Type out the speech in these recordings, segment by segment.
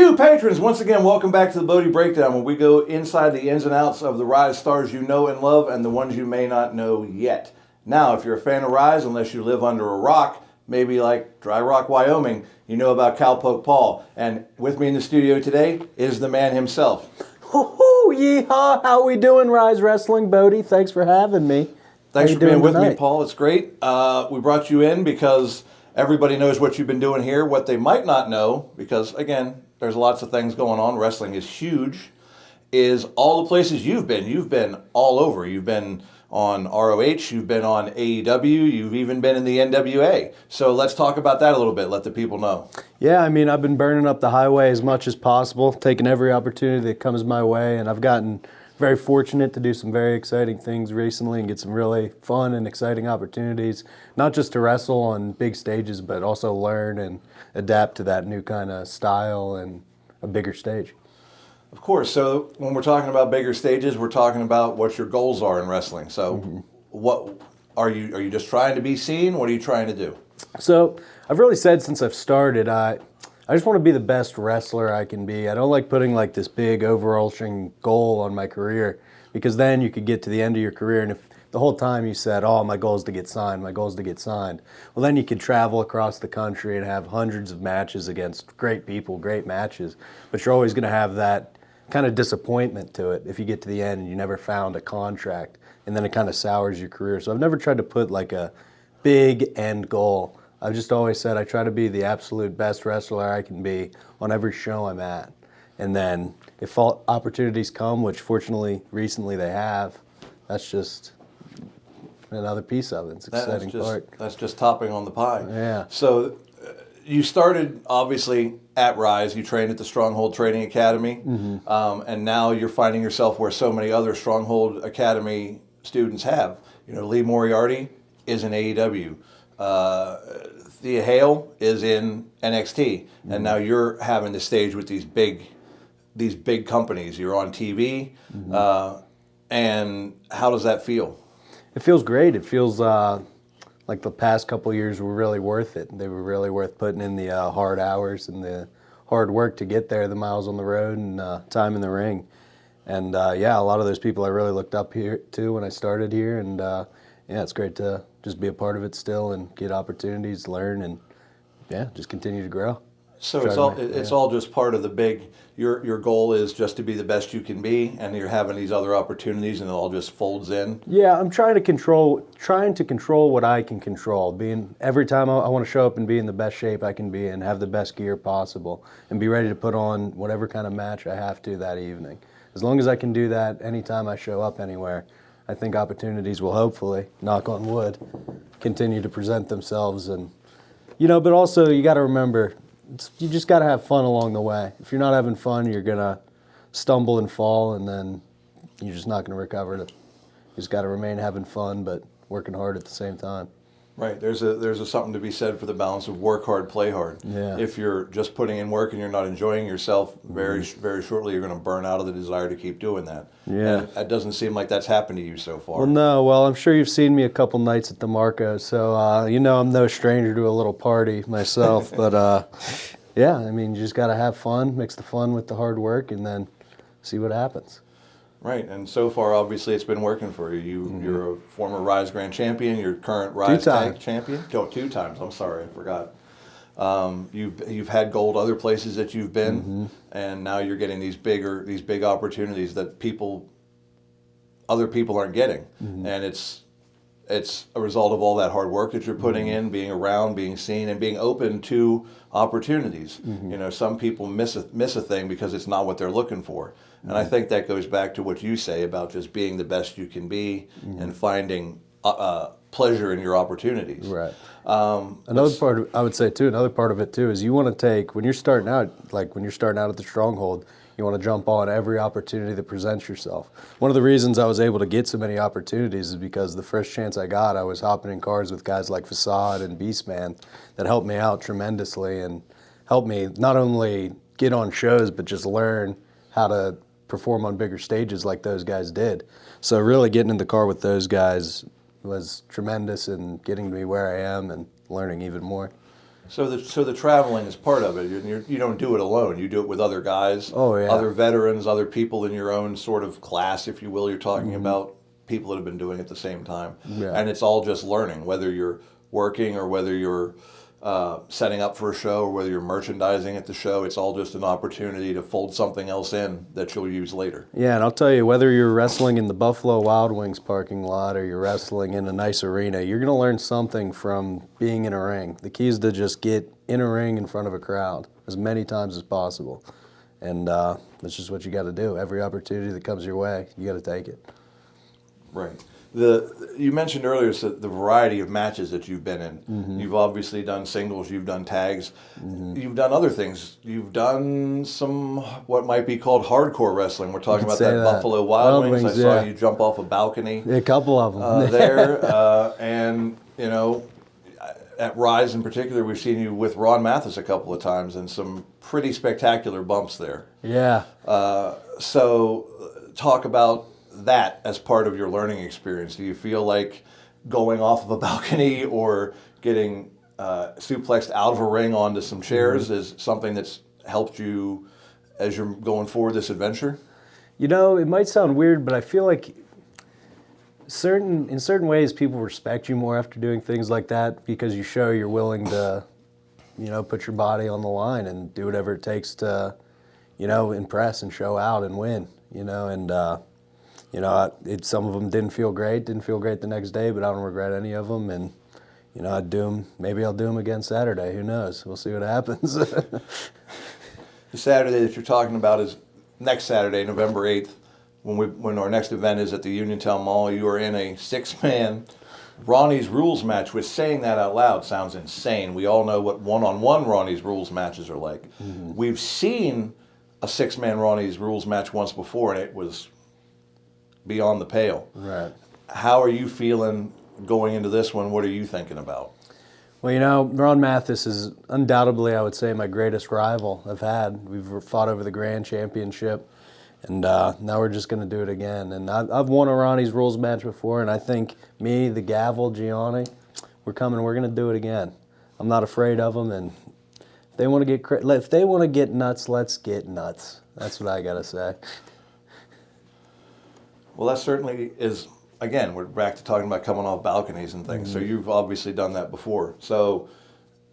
New patrons, once again, welcome back to the Bodai Breakdown, where we go inside the ins and outs of the Ryse stars you know and love and the ones you may not know yet. Now, if you're a fan of Ryse, unless you live under a rock, maybe like Dry Rock, Wyoming, you know about Cowpoke Paul. And with me in the studio today is the man himself. Woohoo! Yeehaw! How we doing, Ryse Wrestling? Bodai, thanks for having me. Thanks for being with me, Paul. It's great. We brought you in because everybody knows what you've been doing here. What they might not know, because, again, there's lots of things going on. Wrestling is huge, is all the places you've been. You've been all over. You've been on ROH. You've been on AEW. You've even been in the NWA. So let's talk about that a little bit. Let the people know. Yeah, I mean, I've been burning up the highway as much as possible, taking every opportunity that comes my way, and I've gotten very fortunate to do some very exciting things recently and get some really fun and exciting opportunities, not just to wrestle on big stages, but also learn and adapt to that new kind of style and a bigger stage. Of course. So when we're talking about bigger stages, we're talking about what your goals are in wrestling. So what are you just trying to be seen? What are you trying to do? So I've really said since I've started, I just want to be the best wrestler I can be. I don't like putting like this big overarching goal on my career, because then you could get to the end of your career and if the whole time you said, oh, my goal is to get signed, my goal is to get signed. Well, then you could travel across the country and have hundreds of matches against great people, great matches, but you're always going to have that kind of disappointment to it if you get to the end and you never found a contract, and then it kind of sours your career. So I've never tried to put like a big end goal. I've just always said I try to be the absolute best wrestler I can be on every show I'm at. And then if opportunities come, which fortunately recently they have, that's just another piece of it. It's an exciting part. That's just topping on the pie. Yeah. So you started obviously at Ryse. You trained at the Stronghold Training Academy, and now you're finding yourself where so many other Stronghold Academy students have. You know, Lee Moriarty is in AEW. Thea Hale is in NXT, and now you're having the stage with these big companies. You're on TV, and how does that feel? It feels great. It feels like the past couple of years were really worth it. They were really worth putting in the hard hours and the hard work to get there, the miles on the road and time in the ring. And yeah, a lot of those people I really looked up here to when I started here, and yeah, it's great to just be a part of it still and get opportunities, learn, and yeah, just continue to grow. So it's all just part of the big. Your goal is just to be the best you can be, and you're having these other opportunities, and it all just folds in. Yeah, I'm trying to control what I can control. Being every time I want to show up and be in the best shape I can be and have the best gear possible, and be ready to put on whatever kind of match I have to that evening. As long as I can do that anytime I show up anywhere, I think opportunities will hopefully, knock on wood, continue to present themselves. And but also you got to remember, you just got to have fun along the way. If you're not having fun, you're going to stumble and fall, and then you're just not going to recover. You just got to remain having fun, but working hard at the same time. Right. There's something to be said for the balance of work hard, play hard. Yeah. If you're just putting in work and you're not enjoying yourself, very shortly you're going to burn out of the desire to keep doing that. Yeah. And it doesn't seem like that's happened to you so far. Well, no. Well, I'm sure you've seen me a couple nights at the Marco, so I'm no stranger to a little party myself. But yeah, I mean, you just got to have fun, mix the fun with the hard work, and then see what happens. Right, and so far, obviously, it's been working for you. You're a former Ryse Grand Champion. You're current Ryse Tag Champion. Oh, 2 times. I'm sorry, I forgot. You've had gold other places that you've been, and now you're getting these big opportunities that other people aren't getting, and it's a result of all that hard work that you're putting in, being around, being seen, and being open to opportunities. Some people miss a thing because it's not what they're looking for. And I think that goes back to what you say about just being the best you can be and finding pleasure in your opportunities. Right. Another part of it too is you want to take, when you're starting out at the Stronghold, you want to jump on every opportunity that presents yourself. One of the reasons I was able to get so many opportunities is because the first chance I got, I was hopping in cars with guys like Facade and Beastman that helped me out tremendously and helped me not only get on shows, but just learn how to perform on bigger stages like those guys did. So really getting in the car with those guys was tremendous in getting me where I am and learning even more. So the traveling is part of it. You don't do it alone. You do it with other guys, Oh, yeah. other veterans, other people in your own sort of class, if you will. You're talking Mm-hmm. about people that have been doing it at the same time. Yeah. And it's all just learning, whether you're working or whether you're setting up for a show or whether you're merchandising at the show. It's all just an opportunity to fold something else in that you'll use later. Yeah, and I'll tell you, whether you're wrestling in the Buffalo Wild Wings parking lot or you're wrestling in a nice arena, you're going to learn something from being in a ring. The key is to just get in a ring in front of a crowd as many times as possible. And that's just what you got to do. Every opportunity that comes your way, you got to take it. Right. You mentioned earlier the variety of matches that you've been in. Mm-hmm. You've obviously done singles, you've done tags, mm-hmm. You've done other things. You've done some what might be called hardcore wrestling. We're talking about that Buffalo Wild Wings. I saw you jump off a balcony. A couple of them there, and you know, at Ryse in particular, we've seen you with Ron Mathis a couple of times, and some pretty spectacular bumps there. Yeah. So talk about that as part of your learning experience. Do you feel like going off of a balcony or getting suplexed out of a ring onto some chairs mm-hmm. is something that's helped you as you're going forward this adventure? You know, it might sound weird, but I feel like in certain ways people respect you more after doing things like that because you show you're willing to, you know, put your body on the line and do whatever it takes to, you know, impress and show out and win, you know, and you know, some of them didn't feel great the next day, but I don't regret any of them. And, you know, maybe I'll do them again Saturday. Who knows? We'll see what happens. The Saturday that you're talking about is next Saturday, November 8th, when our next event is at the Uniontown Mall. You are in a 6-man Ronnie's Rules match, which saying that out loud sounds insane. We all know what one-on-one Ronnie's Rules matches are like. Mm-hmm. We've seen a 6-man Ronnie's Rules match once before, and it was beyond the pale. Right. How are you feeling going into this one? What are you thinking about? Well, you know, Ron Mathis is undoubtedly, I would say, my greatest rival I've had. We've fought over the Grand Championship, and now we're just going to do it again. And I've won a Ronnie's Rules match before, and I think me, the Gavel, Gianni, we're going to do it again. I'm not afraid of them, and if they want to get nuts, let's get nuts. That's what I got to say. Well, that certainly is, again, we're back to talking about coming off balconies and things. Mm-hmm. So you've obviously done that before. So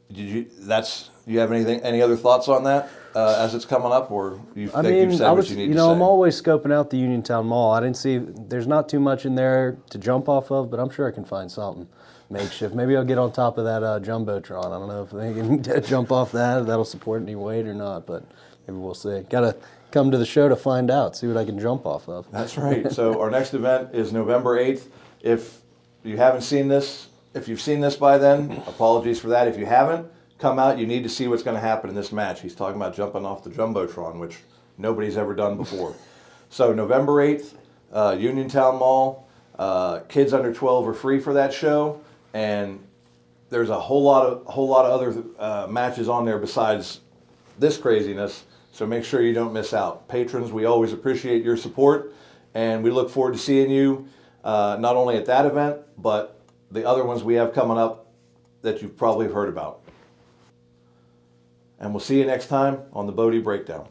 you have any other thoughts on that as it's coming up, or you've said what you need to say? You know, I'm always scoping out the Uniontown Mall. I didn't see, there's not too much in there to jump off of, but I'm sure I can find something makeshift. Maybe I'll get on top of that Jumbotron. I don't know if they can jump off that, that'll support any weight or not, but maybe we'll see. Gotta come to the show to find out, see what I can jump off of. That's right. So our next event is November 8th. If you haven't seen this, if you've seen this by then, apologies for that. If you haven't, come out. You need to see what's going to happen in this match. He's talking about jumping off the Jumbotron, which nobody's ever done before. So November 8th, Uniontown Mall. Kids under 12 are free for that show, and there's a whole lot of other matches on there besides this craziness. So make sure you don't miss out. Patrons, we always appreciate your support, and we look forward to seeing you not only at that event, but the other ones we have coming up that you've probably heard about. And we'll see you next time on the Bodai Breakdown.